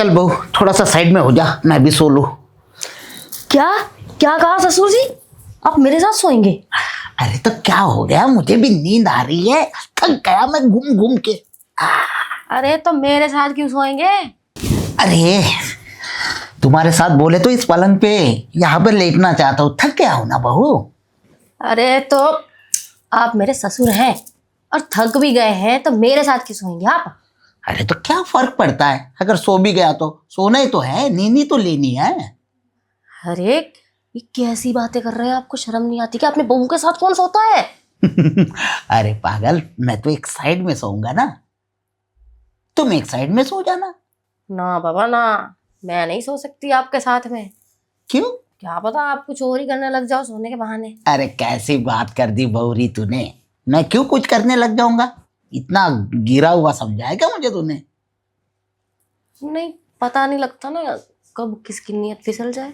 चल बहू थोड़ा सा साइड में हो जा, मैं भी सो लूं। क्या क्या कहा ससुर जी? आप मेरे साथ सोएंगे? अरे तो क्या हो गया, मुझे भी नींद आ रही है, थक गया मैं घूम घूम के। अरे तो मेरे साथ क्यों सोएंगे? अरे तुम्हारे साथ बोले तो इस पलंग पे यहाँ पे लेटना चाहता हूँ, थक गया हूँ ना बहू। अरे तो आप मेरे ससुर हैं और थक भी गए हैं तो मेरे साथ क्यों सोएंगे आप? अरे तो क्या फर्क पड़ता है, अगर सो भी गया तो सोना ही तो है, नींद ही तो लेनी है। अरे ये कैसी बातें कर रहे हैं? आपको शर्म नहीं आती कि अपने बहू के साथ कौन सोता है? अरे पागल, मैं तो एक साइड में सोऊंगा ना, तुम एक साइड में सो जाना। ना बाबा ना, मैं नहीं सो सकती आपके साथ में। क्यों? क्या पता आप कुछ और ही करने लग जाओ सोने के बहाने। अरे कैसी बात कर दी बहूरी तूने, मैं क्यों कुछ करने लग जाऊंगा, इतना गिरा हुआ समझा है क्या मुझे तूने? नहीं पता नहीं लगता ना कब किसकी नीयत फिसल जाए।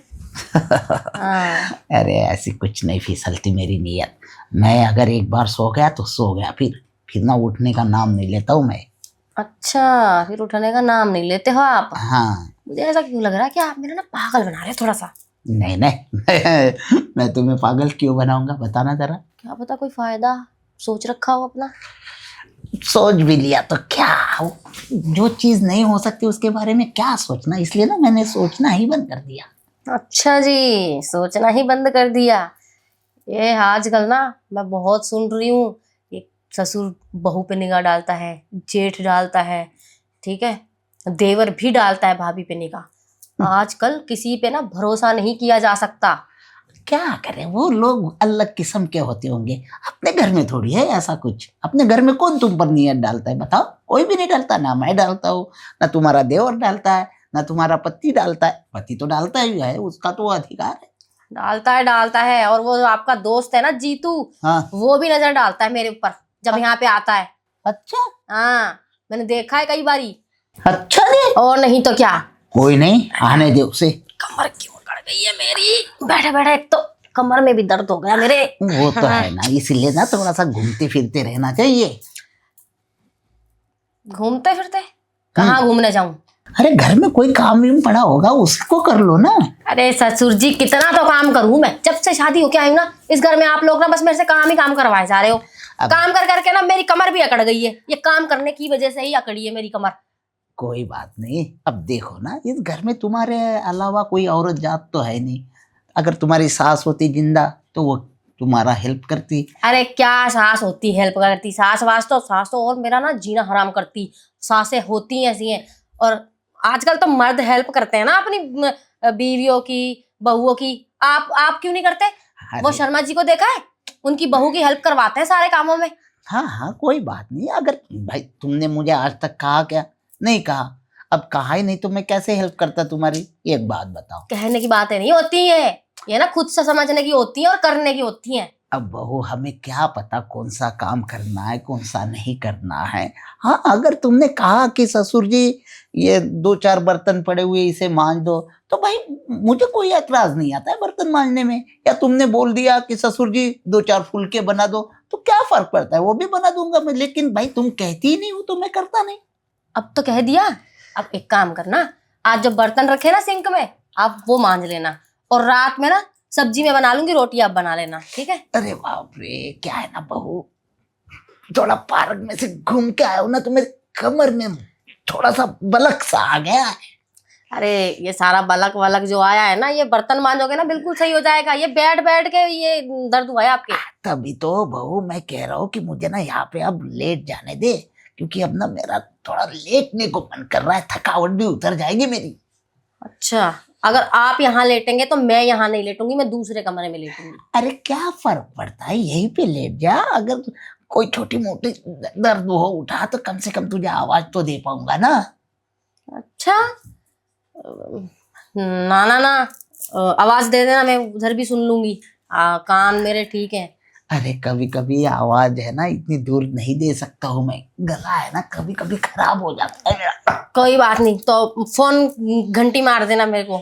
हाँ। अरे ऐसी कुछ नहीं फिसलती मेरी नीयत, मैं अगर एक बार सो गया तो सो गया, फिर ना उठने का नाम नहीं लेता हूँ मैं। अच्छा फिर उठने का नाम नहीं लेते हो आप? हाँ। मुझे ऐसा क्यों लग रहा है कि आप मेरा ना पागल बना रहे हैं थोड़ा सा। नहीं नहीं मैं तुम्हें पागल क्यों बनाऊंगा, बताना जरा। क्या पता कोई फायदा सोच रखा हो अपना। सोच भी लिया तो क्या, जो चीज नहीं हो सकती उसके बारे में क्या सोचना, इसलिए ना मैंने सोचना ही बंद कर दिया। अच्छा जी, सोचना ही बंद कर दिया। ये आजकल ना मैं बहुत सुन रही हूँ, ये ससुर बहू पे निगाह डालता है, जेठ डालता है, ठीक है, देवर भी डालता है भाभी पे निगाह। आजकल किसी पे ना भरोसा नहीं किया जा सकता। क्या करें, वो लोग अलग किस्म के होते होंगे, अपने घर में थोड़ी है ऐसा कुछ। अपने घर में कौन तुम पर नियत डालता है, बताओ? कोई भी नहीं डालता, ना मैं डालता हूँ, ना तुम्हारा देवर डालता है, ना तुम्हारा पति डालता है। पति तो डालता ही है, उसका तो अधिकार है। डालता है और वो जो आपका दोस्त है ना जीतू, हाँ। वो भी नजर डालता है मेरे ऊपर जब यहाँ पे आता है। अच्छा। हाँ मैंने देखा है कई बारी। अच्छा नहीं, और नहीं तो क्या। कोई नहीं, आने दे उसे। कमर क्यों अकड़ गई है मेरी, बैठे बैठे एक तो कमर में भी दर्द हो गया मेरे। वो तो है ना, इसलिए ना थोड़ा सा घूमते फिरते रहना चाहिए। घूमते फिरते कहाँ घूमने जाऊं? अरे घर में कोई काम भी पड़ा होगा, उसको कर लो ना। अरे ससुर जी कितना तो काम करूं मैं, जब से शादी होके आई हूं ना इस घर में आप लोग ना बस मेरे से काम ही काम करवाए जा रहे हो। काम कर करके ना मेरी कमर भी अकड़ गई है, ये काम करने की वजह से ही अकड़ी है मेरी कमर। कोई बात नहीं, अब देखो ना, इस घर में तुम्हारे अलावा कोई औरत जात तो है नहीं। अगर तुम्हारी सास होती जिंदा तो वो तुम्हारा हेल्प करती। अरे क्या सास होती हेल्प करती, सास तो और मेरा ना जीना हराम करती। सासें होती ऐसी हैं, और आजकल तो मर्द हेल्प करते हैं ना अपनी बीवियों की, बहुओं की। आप क्यों नहीं करते? वो शर्मा जी को देखा है, उनकी बहू की हेल्प करवाते हैं सारे कामों में। हाँ हाँ कोई बात नहीं, अगर भाई तुमने मुझे आज तक कहा क्या? नहीं कहा। अब कहा ही नहीं तो मैं कैसे हेल्प करता तुम्हारी? एक बात बताओ। कहने की बातें नहीं होती है, ये ना खुद से समझने की होती है और करने की होती है। अब बहू हमें क्या पता कौन सा काम करना है कौन सा नहीं करना है। हाँ अगर तुमने कहा कि ससुर जी ये 2-4 बर्तन पड़े हुए इसे मांज दो, तो भाई मुझे कोई ऐतराज नहीं आता है बर्तन मांजने में। या तुमने बोल दिया कि ससुर जी 2-4 फुलके बना दो, तो क्या फर्क पड़ता है, वो भी बना दूंगा मैं। लेकिन भाई तुम कहती ही नहीं हो तो मैं करता नहीं। अब तो कह दिया। अब एक काम करना, आज जो बर्तन रखे ना सिंक में आप वो मांज लेना, और रात में ना सब्जी में बना लूंगी, रोटी आप बना लेना, ठीक है? अरे बाप रे, क्या है ना बहू, थोड़ा पार्क में से घूम के आया हूं ना तो मेरी कमर में थोड़ा सा बलक सा आ गया है। अरे ये सारा बलक वलक जो आया है ना, ये बर्तन मांजोगे ना बिल्कुल सही हो जाएगा। ये बैठ बैठ के ये दर्द हुआ है आपके। तभी तो बहू मैं कह रहा हूँ कि मुझे ना यहाँ पे अब लेट जाने दे, क्योंकि अब ना मेरा थोड़ा लेटने को मन कर रहा है, थकावट भी उतर जाएगी मेरी। अच्छा अगर आप यहाँ लेटेंगे तो मैं यहाँ नहीं लेटूंगी, मैं दूसरे कमरे में लेटूंगी। अरे क्या फर्क पड़ता है, यहीं पे लेट जा। अगर कोई छोटी मोटी दर्द हो उठा तो कम से कम तुझे आवाज तो दे पाऊंगा ना। अच्छा ना ना ना, आवाज दे देना, मैं उधर भी सुन लूंगी। कान मेरे ठीक है। अरे कभी कभी आवाज है ना इतनी दूर नहीं दे सकता हूँ मैं, गला है ना कभी कभी खराब हो जाता है मेरा। कोई बात नहीं, तो फोन घंटी मार देना मेरे को,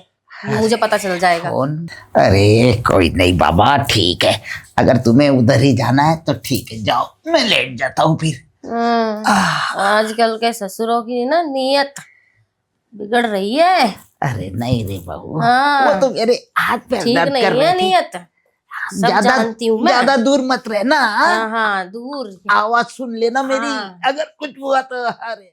मुझे पता चल जाएगा। फोन? अरे कोई नहीं बाबा, ठीक है, अगर तुम्हें उधर ही जाना है तो ठीक है, जाओ, मैं लेट जाता हूँ फिर। आजकल के ससुरों की ना नीयत बिगड़ रही है। अरे नहीं रे बहू, हाँ। वो तो मेरे हाथ पैर ठीक दर्द नहीं कर है रहे थे। नियत, सब ज्यादा जानती हूँ मैं। ज्यादा दूर मत रहना। हाँ हाँ दूर। आवाज सुन लेना मेरी, हाँ। अगर कुछ हुआ तो। अरे